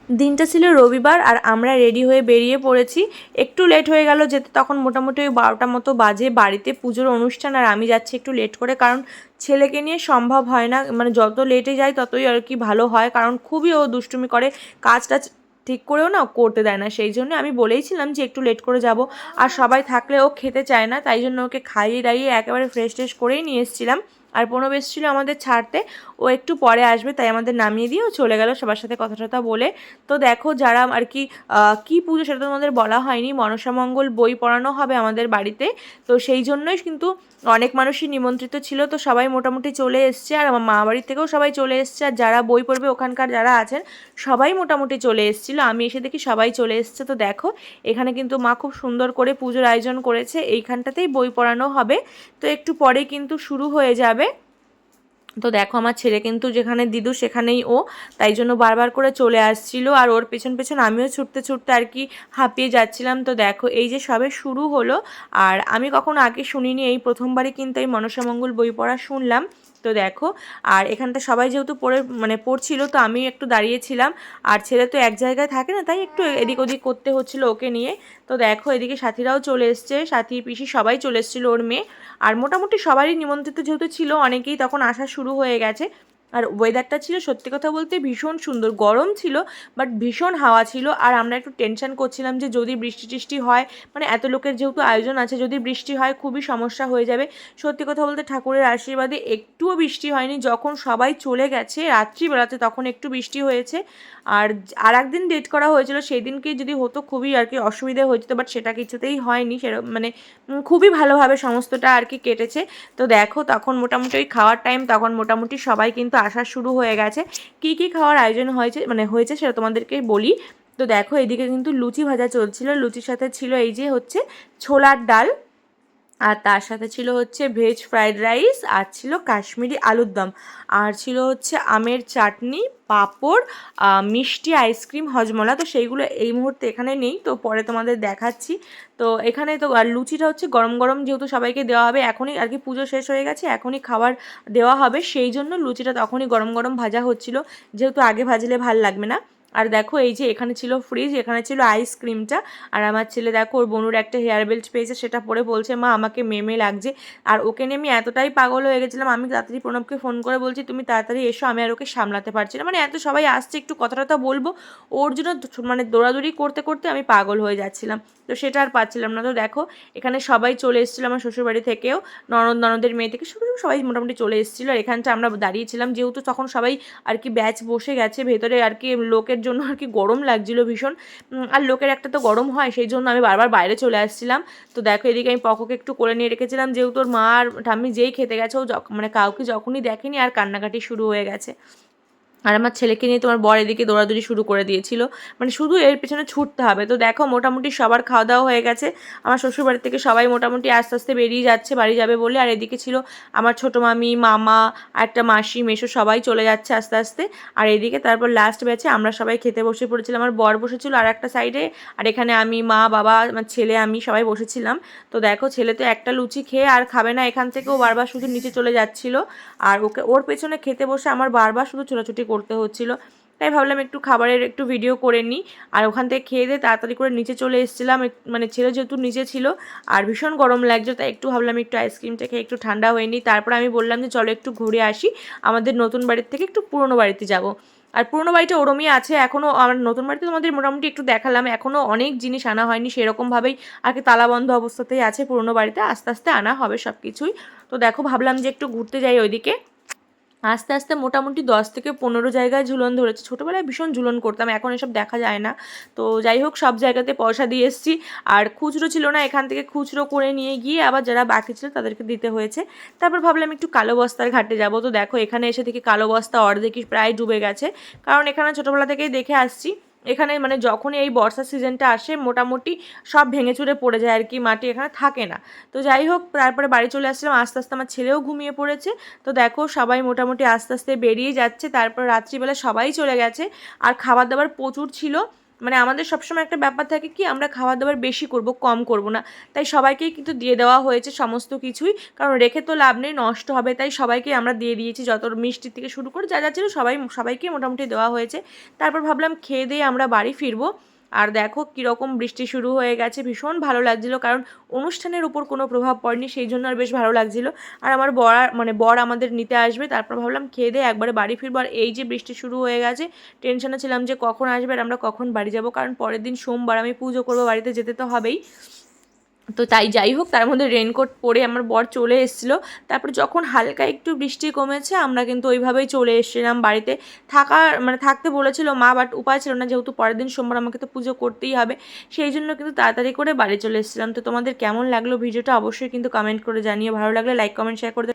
দিনটা ছিল রবিবার আর আমরা রেডি হয়ে বেরিয়ে পড়েছি। একটু লেট হয়ে গেল যেতে, তখন মোটামুটি ওই 12টা মতো বাজে। বাড়িতে পুজোর অনুষ্ঠান আর আমি যাচ্ছি একটু লেট করে, কারণ ছেলেকে নিয়ে সম্ভব হয় না, মানে যত লেটে যায় ততই আর কি ভালো হয়, কারণ খুবই ও দুষ্টুমি করে, কাজটা ঠিক করেও না করতে দেয় না। সেই জন্য আমি বলেইছিলাম যে একটু লেট করে যাব, আর সবাই থাকলে ও খেতে চায় না, তাই জন্য ওকে খাইয়ে দাইয়ে একেবারে ফ্রেশ ট্রেশ করেই নিয়ে এসেছিলাম। আর প্রণব এসেছিল আমাদের ছাড়তে, ও একটু পরে আসবে তাই আমাদের নামিয়ে দিয়ে ও চলে গেল সবার সাথে কথা টথা বলে। তো দেখো যারা আর কি কী পুজো সেটা তো তোমাদের বলা হয়নি, মনসামঙ্গল বই পড়ানো হবে আমাদের বাড়িতে, তো সেই জন্যই কিন্তু অনেক মানুষই নিমন্ত্রিত ছিল। তো সবাই মোটামুটি চলে এসছে, আর আমার মা বাড়ির থেকেও সবাই চলে এসছে, আর যারা বই পড়বে ওখানকার যারা আছেন সবাই মোটামুটি চলে এসেছিলো। আমি এসে দেখি সবাই চলে এসছে। তো দেখো এখানে কিন্তু মা খুব সুন্দর করে পুজোর আয়োজন করেছে, এইখানটাতেই বই পড়ানো হবে। তো একটু পরেই কিন্তু শুরু হয়ে যাবে। তো দেখো আমার ছেলে কিন্তু যেখানে দিদু সেখানেই ও, তাই জন্য বারবার করে চলে আসছিল, আর ওর পেছন পেছন আমিও ছুটতে ছুটতে আর কি হাঁপিয়ে যাচ্ছিলাম। তো দেখো এই যে সবে শুরু হলো, আর আমি কখনো আগে শুনিনি, এই প্রথমবারই কিন্তু এই মনসামঙ্গল বই পড়া শুনলাম। তো দেখো, আর এখানটা সবাই যেহেতু পড়ছিল, তো আমি একটু দাঁড়িয়েছিলাম, আর ছেলে তো এক জায়গায় থাকে না, তাই একটু এদিক ওদিক করতে হচ্ছিল ওকে নিয়ে। তো দেখো এদিকে সাথীরাও চলে এসছে, সাথী পিসি সবাই চলে এসেছিলো, ওর মেয়ে। আর মোটামুটি সবারই নিমন্ত্রিত যেহেতু ছিল, অনেকেই তখন আসা শুরু হয়ে গেছে। আর ওয়েদারটা ছিল সত্যি কথা বলতে ভীষণ সুন্দর, গরম ছিল বাট ভীষণ হাওয়া ছিল। আর আমরা একটু টেনশন করছিলাম যে যদি বৃষ্টি টিষ্টি হয়, মানে এত লোকের যেহেতু আয়োজন আছে, যদি বৃষ্টি হয় খুবই সমস্যা হয়ে যাবে। সত্যি কথা বলতে ঠাকুরের আশীর্বাদে একটুও বৃষ্টি হয়নি, যখন সবাই চলে গেছে রাত্রিবেলাতে তখন একটু বৃষ্টি হয়েছে। আর একদিন ডেট করা হয়েছিল, সেই দিনকেই যদি হতো খুবই আর কি অসুবিধা হয়েছিল, বাট সেটা কিছুতেই হয়নি, সেরকম মানে খুবই ভালোভাবে সমস্তটা আর কি কেটেছে। তো দেখো তখন মোটামুটি ওই খাওয়ার টাইম, তখন মোটামুটি সবাই কিন্তু আসা শুরু হয়ে গেছে। কি কি খাওয়ার আয়োজন হয়েছে সেটা তোমাদেরকে বলি। তো দেখো এদিকে কিন্তু লুচি ভাজা চলছিল, লুচির সাথে ছিল এই যে হচ্ছে ছোলার ডাল, আর তার সাথে ছিল হচ্ছে ভেজ ফ্রাইড রাইস, আর ছিল কাশ্মীরি আলুর দম, আর ছিল হচ্ছে আমের চাটনি, পাঁপড়, মিষ্টি, আইসক্রিম, হজমলা। তো সেইগুলো এই মুহূর্তে এখানে নেই, তো পরে তোমাদের দেখাচ্ছি। তো এখানে তো আর লুচিটা হচ্ছে গরম গরম যেহেতু সবাইকে দেওয়া হবে, এখনই আর কি পুজো শেষ হয়ে গেছে, এখনই খাবার দেওয়া হবে, সেই জন্য লুচিটা তখনই গরম গরম ভাজা হচ্ছিল, যেহেতু আগে ভাজলে ভাল লাগবে না। আর দেখো এই যে এখানে ছিল ফ্রিজ, এখানে ছিল আইসক্রিমটা। আর আমার ছেলে দেখো ওর বনুর একটা হেয়ার বেল্ট পেয়েছে, সেটা পরে বলছে মা আমাকে মেমে লাগছে। আর ওকে নিয়ে আমি এতটাই পাগল হয়ে গেছিলাম, আমি তাড়াতাড়ি প্রণবকে ফোন করে বলছি তুমি তাড়াতাড়ি এসো, আমি আর ওকে সামলাতে পারছি না, মানে এত সবাই আসছে একটু কথা টথা বলবো, ওর জন্য মানে দৌড়াদৌড়ি করতে করতে আমি পাগল হয়ে যাচ্ছিলাম। তো সেটা আর পাচ্ছিলাম না। তো দেখো এখানে সবাই চলে এসেছিলো, আমার শ্বশুরবাড়ি থেকেও ননদের মেয়ে থেকে শুরু সবাই মোটামুটি চলে এসেছিলো, আর এখানটা আমরা দাঁড়িয়েছিলাম, যেহেতু তখন সবাই আর কি ব্যাচ বসে গেছে ভেতরে, আর কি লোকের জন্য আর কি গরম লাগছিল ভীষণ, আর লোকের একটা তো গরম হয়, সেই জন্য আমি বারবার বাইরে চলে আসছিলাম। তো দেখো এদিকে আমি পকোকে একটু করে নিয়ে রেখেছিলাম, যেহেতু ওর মা আর ঠাম্মি যেই খেতে গেছে, ও মানে কাউকে যখনই দেখেনি আর কান্নাকাটি শুরু হয়ে গেছে। আর আমার ছেলেকে নিয়ে তোমার বর এদিকে দৌড়াদৌড়ি শুরু করে দিয়েছিল, মানে শুধু এর পেছনে ছুটতে হবে। তো দেখো মোটামুটি সবার খাওয়া দাওয়া হয়ে গেছে, আমার শ্বশুরবাড়ি থেকে সবাই মোটামুটি আস্তে আস্তে বেরিয়ে যাচ্ছে বাড়ি যাবে বলে। আর এদিকে ছিল আমার ছোটো মামি, মামা, একটা মাসি, মেসো, সবাই চলে যাচ্ছে আস্তে আস্তে। আর এদিকে তারপর লাস্ট ব্যাচে আমরা সবাই খেতে বসে পড়েছিলাম, আমার বর বসেছিল আর একটা সাইডে, আর এখানে আমি, মা, বাবা, আমার ছেলে, আমি সবাই বসেছিলাম। তো দেখো ছেলে তো একটা লুচি খেয়ে আর খাবে না, এখান থেকেও বারবার শুধু নিচে চলে যাচ্ছিল, আর ওর পেছনে খেতে বসে আমার বারবার শুধু ছোটাছুটি করতে হচ্ছিল। তাই ভাবলাম একটু খাবারের একটু ভিডিও করে নিই। আর ওখান থেকে খেয়ে দিয়ে তাড়াতাড়ি করে নিচে চলে এসেছিলাম, মানে ছেলে যেহেতু নিচে ছিল আর ভীষণ গরম লাগছে, তাই একটু ভাবলাম একটু আইসক্রিমটা খেয়ে একটু ঠান্ডা হয়ে নিই। তারপর আমি বললাম যে চলো একটু ঘুরে আসি, আমাদের নতুন বাড়ির থেকে একটু পুরনো বাড়িতে যাব। আর পুরনো বাড়িটা ওরমই আছে এখনও, আমার নতুন বাড়িতে তোমাদের মোটামুটি একটু দেখালাম, এখনও অনেক জিনিস আনা হয়নি, সেরকমভাবেই আর কি তালাবন্ধ অবস্থাতেই আছে পুরনো বাড়িতে, আস্তে আস্তে আনা হবে সব কিছুই। তো দেখো ভাবলাম যে একটু ঘুরতে যাই ওইদিকে। আস্তে আস্তে মোটামুটি 10 থেকে 15 জায়গায় ঝুলন ধরেছে, ছোটোবেলায় ভীষণ ঝুলন করতাম, এখন এসব দেখা যায় না। তো যাই হোক সব জায়গাতে পয়সা দিয়ে এসেছি, আর খুচরো ছিল না, এখান থেকে খুচরো করে নিয়ে গিয়ে আবার যারা বাকি ছিল তাদেরকে দিতে হয়েছে। তারপর ভাবলাম একটু কালো বস্তার ঘাটে যাব। তো দেখো এখানে এসে থেকে কালো বস্তা অর্ধেকই প্রায় ডুবে গেছে, কারণ এখানে ছোটোবেলা থেকেই দেখে আসছি, এখানে মানে যখনই এই বর্ষার সিজনটা আসে মোটামুটি সব ভেঙে চুরে পড়ে যায় আর কি, মাটি এখানে থাকে না। তো যাই হোক তারপরে বাড়ি চলে আসছিলাম, আস্তে আস্তে আমার ছেলেও ঘুমিয়ে পড়েছে। তো দেখো সবাই মোটামুটি আস্তে আস্তে বেরিয়ে যাচ্ছে, তারপর রাত্রিবেলা সবাই চলে গেছে, আর খাবার দাবার প্রচুর ছিল। মানে আমাদের সবসময় একটা ব্যাপার থাকে কি আমরা খাবার দাবার বেশি করব, কম করব না, তাই সবাইকেই কিন্তু দিয়ে দেওয়া হয়েছে সমস্ত কিছুই, কারণ রেখে তো লাভ নেই, নষ্ট হবে, তাই সবাইকে আমরা দিয়ে দিয়েছি, যত মিষ্টি থেকে শুরু করে যা যা ছিল সবাইকে মোটামুটি দেওয়া হয়েছে। তারপর ভাবলাম খেয়ে দিয়ে আমরা বাড়ি ফিরবো। আর দেখো কীরকম বৃষ্টি শুরু হয়ে গেছে, ভীষণ ভালো লাগছিলো, কারণ অনুষ্ঠানের উপর কোনো প্রভাব পড়েনি, সেই জন্য আর বেশ ভালো লাগছিলো। আর আমার বর আমাদের নিতে আসবে, তারপর ভাবলাম খেয়ে দিয়ে একবারে বাড়ি ফিরবো। আর এই যে বৃষ্টি শুরু হয়ে গেছে, টেনশনে ছিলাম যে কখন আসবে আর আমরা কখন বাড়ি যাব, কারণ পরের দিন সোমবার আমি পুজো করবো, বাড়িতে যেতে তো হবেই। তো তাই যাই হোক, তার মধ্যে রেনকোট পরে আমার বর চলে এসেছিলো। তারপর যখন হালকা একটু বৃষ্টি কমেছে আমরা কিন্তু ওইভাবেই চলে এসেছিলাম বাড়িতে। থাকতে বলেছিল মা, বাট উপায় ছিল না, যেহেতু পরের দিন সোমবার আমাকে তো পুজো করতেই হবে, সেই জন্য কিন্তু তাড়াতাড়ি করে বাড়ি চলে এসেছিলাম। তো তোমাদের কেমন লাগলো ভিডিওটা অবশ্যই কিন্তু কমেন্ট করে জানিও, ভালো লাগলে লাইক কমেন্ট শেয়ার করে